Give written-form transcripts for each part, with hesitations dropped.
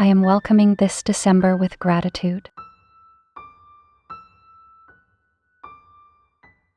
I am welcoming this December with gratitude.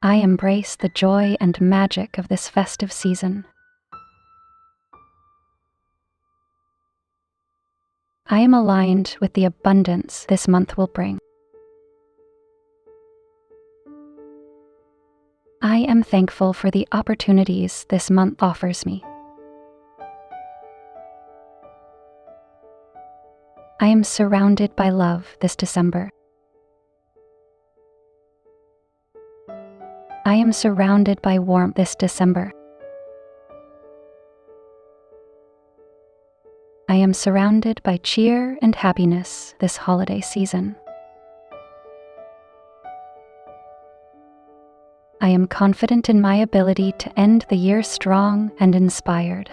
I embrace the joy and magic of this festive season. I am aligned with the abundance this month will bring. I am thankful for the opportunities this month offers me. I am surrounded by love this December. I am surrounded by warmth this December. I am surrounded by cheer and happiness this holiday season. I am confident in my ability to end the year strong and inspired.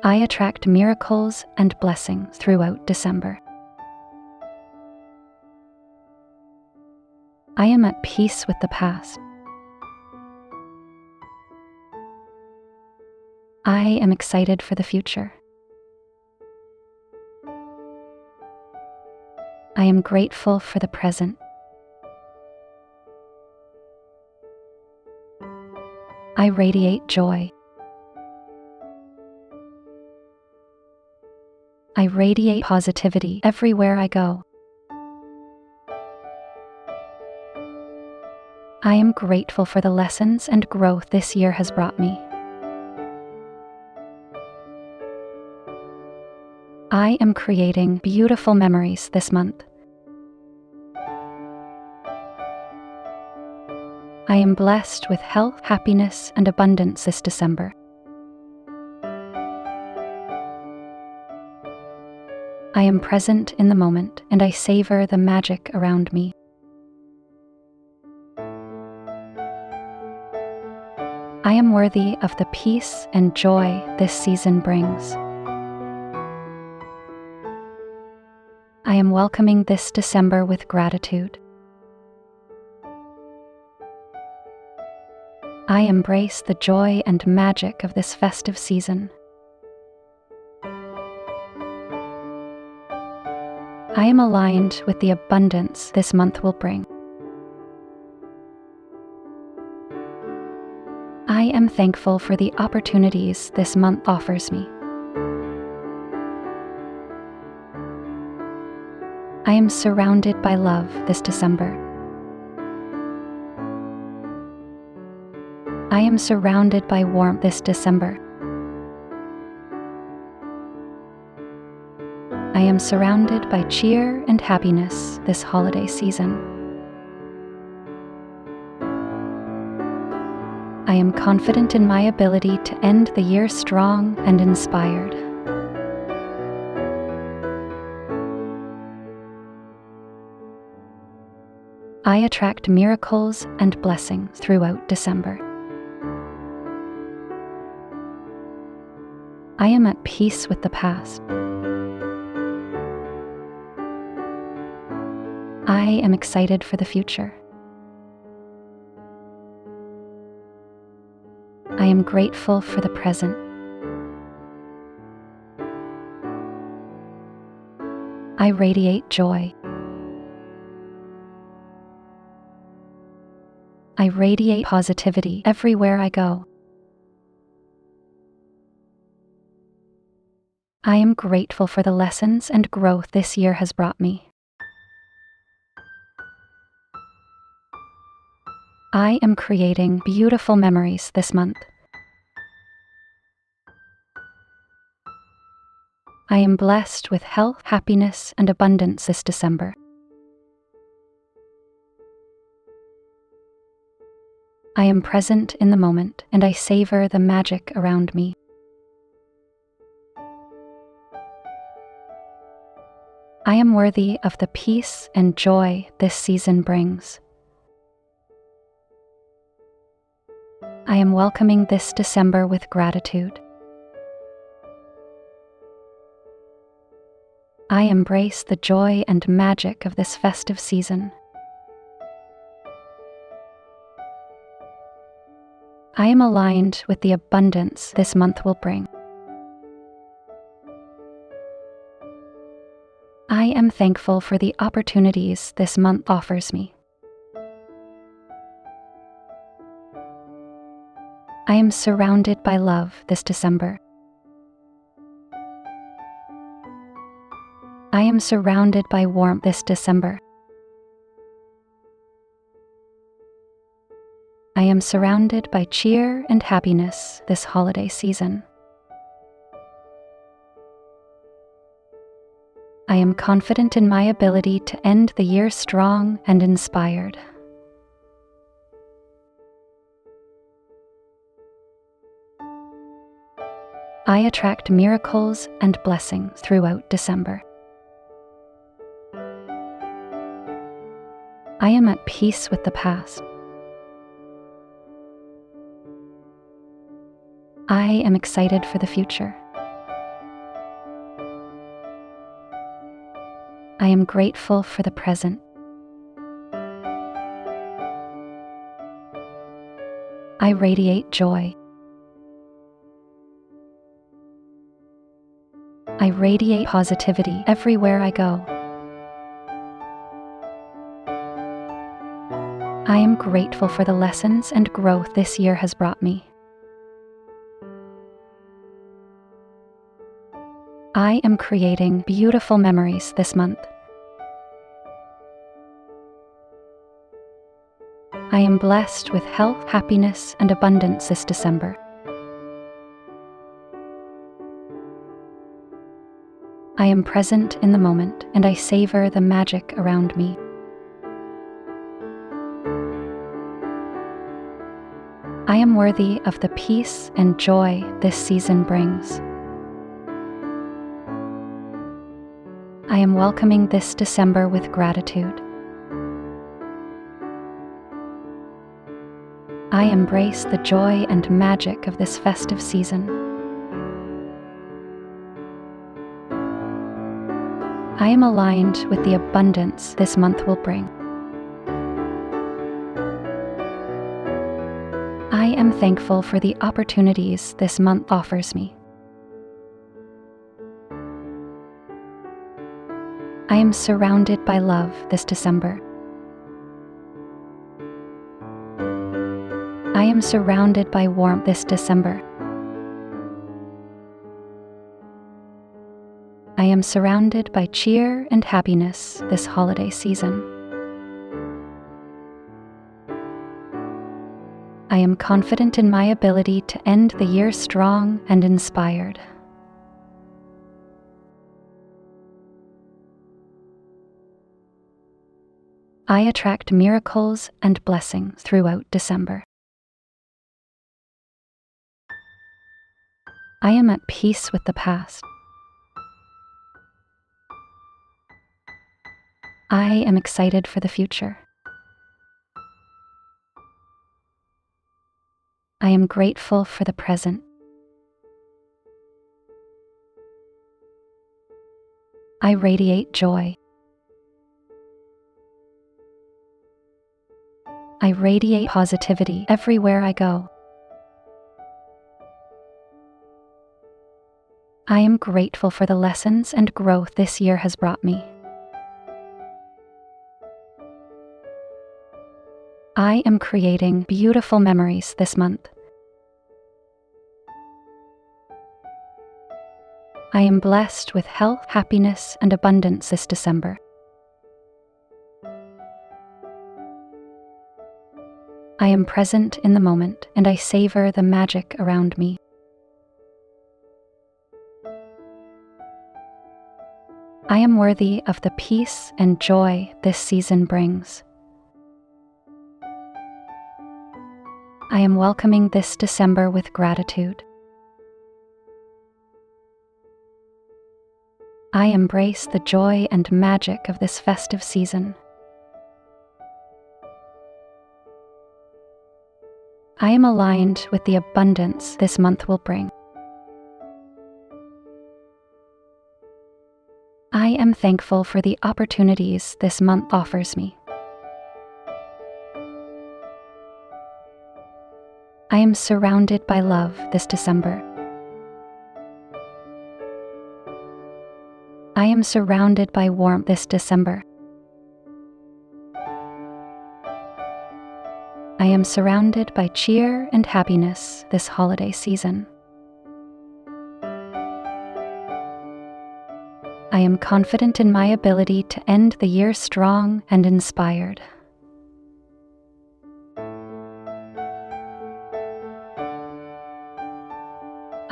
I attract miracles and blessings throughout December. I am at peace with the past. I am excited for the future. I am grateful for the present. I radiate joy. I radiate positivity everywhere I go. I am grateful for the lessons and growth this year has brought me. I am creating beautiful memories this month. I am blessed with health, happiness, and abundance this December. I am present in the moment, and I savor the magic around me. I am worthy of the peace and joy this season brings. I am welcoming this December with gratitude. I embrace the joy and magic of this festive season. I am aligned with the abundance this month will bring. I am thankful for the opportunities this month offers me. I am surrounded by love this December. I am surrounded by warmth this December. I am surrounded by cheer and happiness this holiday season. I am confident in my ability to end the year strong and inspired. I attract miracles and blessings throughout December. I am at peace with the past. I am excited for the future. I am grateful for the present. I radiate joy. I radiate positivity everywhere I go. I am grateful for the lessons and growth this year has brought me. I am creating beautiful memories this month. I am blessed with health, happiness, and abundance this December. I am present in the moment, and I savor the magic around me. I am worthy of the peace and joy this season brings. I am welcoming this December with gratitude. I embrace the joy and magic of this festive season. I am aligned with the abundance this month will bring. I am thankful for the opportunities this month offers me. I am surrounded by love this December. I am surrounded by warmth this December. I am surrounded by cheer and happiness this holiday season. I am confident in my ability to end the year strong and inspired. I attract miracles and blessings throughout December. I am at peace with the past. I am excited for the future. I am grateful for the present. I radiate joy. I radiate positivity everywhere I go. I am grateful for the lessons and growth this year has brought me. I am creating beautiful memories this month. I am blessed with health, happiness, and abundance this December. I am present in the moment, and I savor the magic around me. I am worthy of the peace and joy this season brings. I am welcoming this December with gratitude. I embrace the joy and magic of this festive season. I am aligned with the abundance this month will bring. I am thankful for the opportunities this month offers me. I am surrounded by love this December. I am surrounded by warmth this December. I am surrounded by cheer and happiness this holiday season. I am confident in my ability to end the year strong and inspired. I attract miracles and blessings throughout December. I am at peace with the past. I am excited for the future. I am grateful for the present. I radiate joy. I radiate positivity everywhere I go. I am grateful for the lessons and growth this year has brought me. I am creating beautiful memories this month. I am blessed with health, happiness, and abundance this December. I am present in the moment, and I savor the magic around me. I am worthy of the peace and joy this season brings. I am welcoming this December with gratitude. I embrace the joy and magic of this festive season. I am aligned with the abundance this month will bring. I am thankful for the opportunities this month offers me. I am surrounded by love this December. I am surrounded by warmth this December. I am surrounded by cheer and happiness this holiday season. I am confident in my ability to end the year strong and inspired.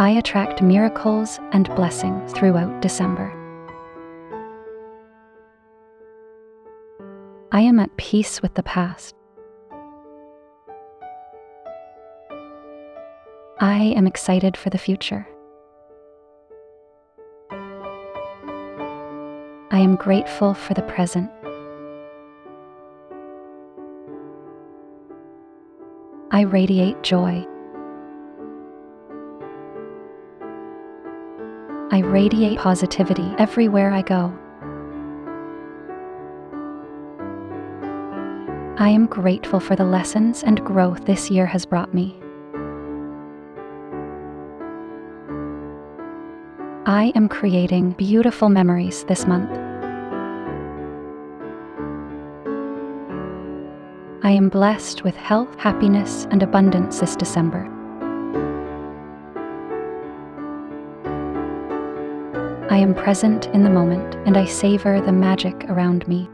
I attract miracles and blessings throughout December. I am at peace with the past. I am excited for the future. I am grateful for the present. I radiate joy. I radiate positivity everywhere I go. I am grateful for the lessons and growth this year has brought me. I am creating beautiful memories this month. I am blessed with health, happiness, and abundance this December. I am present in the moment and I savor the magic around me.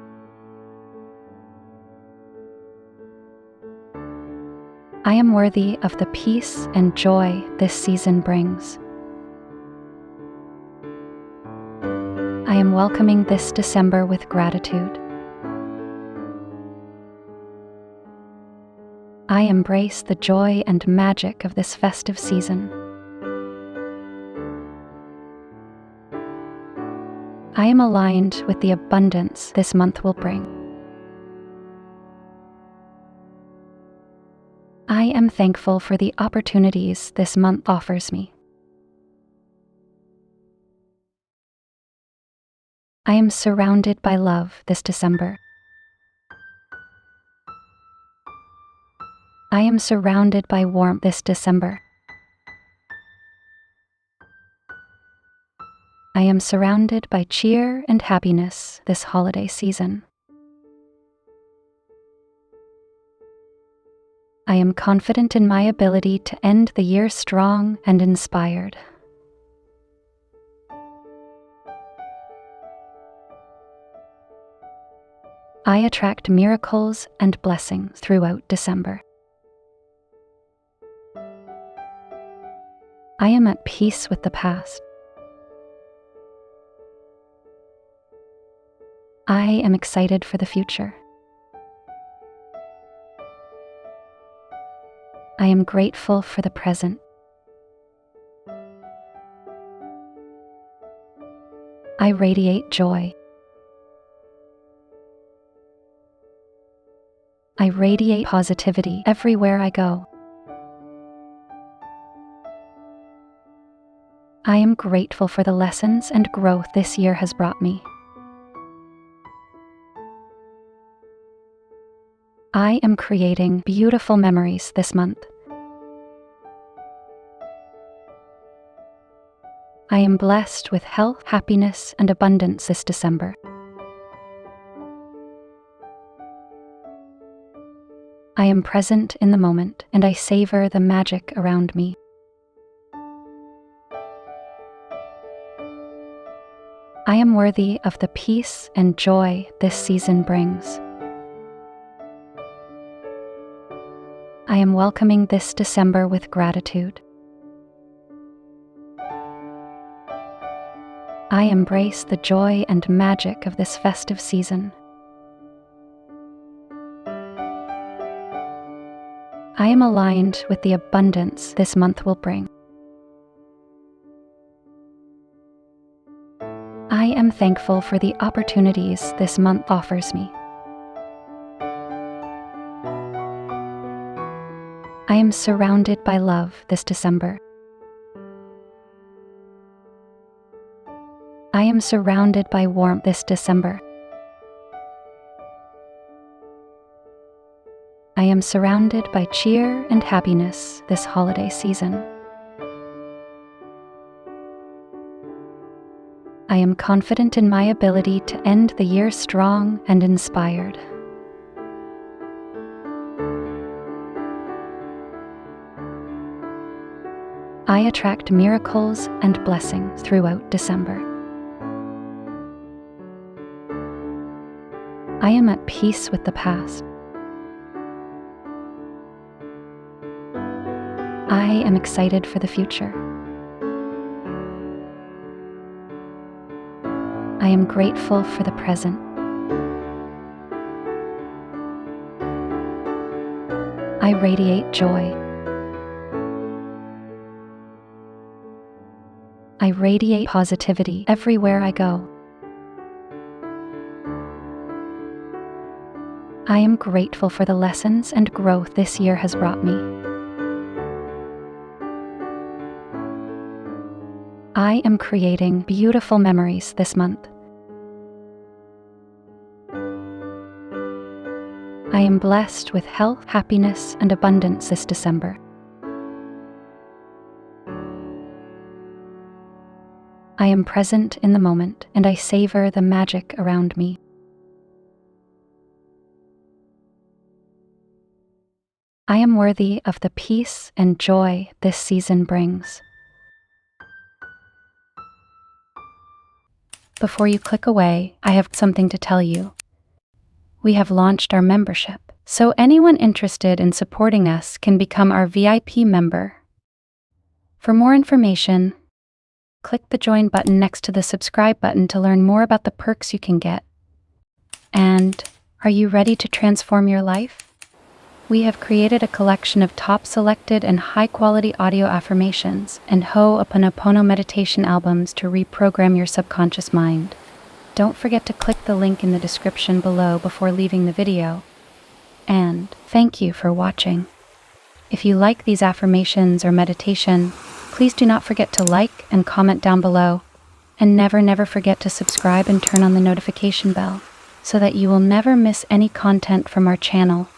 I am worthy of the peace and joy this season brings. I am welcoming this December with gratitude. I embrace the joy and magic of this festive season. I am aligned with the abundance this month will bring. I am thankful for the opportunities this month offers me. I am surrounded by love this December. I am surrounded by warmth this December. I am surrounded by cheer and happiness this holiday season. I am confident in my ability to end the year strong and inspired. I attract miracles and blessings throughout December. I am at peace with the past. I am excited for the future. I am grateful for the present. I radiate joy. I radiate positivity everywhere I go. I am grateful for the lessons and growth this year has brought me. I am creating beautiful memories this month. I am blessed with health, happiness, and abundance this December. I am present in the moment and I savor the magic around me. I am worthy of the peace and joy this season brings. I am welcoming this December with gratitude. I embrace the joy and magic of this festive season. I am aligned with the abundance this month will bring. I am thankful for the opportunities this month offers me. I am surrounded by love this December. I am surrounded by warmth this December. I am surrounded by cheer and happiness this holiday season. I am confident in my ability to end the year strong and inspired. I attract miracles and blessings throughout December. I am at peace with the past. I am excited for the future. I am grateful for the present. I radiate joy. I radiate positivity everywhere I go. I am grateful for the lessons and growth this year has brought me. I am creating beautiful memories this month. I am blessed with health, happiness, and abundance this December. I am present in the moment, and I savor the magic around me. I am worthy of the peace and joy this season brings. Before you click away, I have something to tell you. We have launched our membership, so anyone interested in supporting us can become our VIP member. For more information, click the join button next to the subscribe button to learn more about the perks you can get. And are you ready to transform your life? We have created a collection of top selected and high-quality audio affirmations and Ho'oponopono meditation albums to reprogram your subconscious mind. Don't forget to click the link in the description below before leaving the video. And thank you for watching. If you like these affirmations or meditation, please do not forget to like and comment down below. And never forget to subscribe and turn on the notification bell so that you will never miss any content from our channel.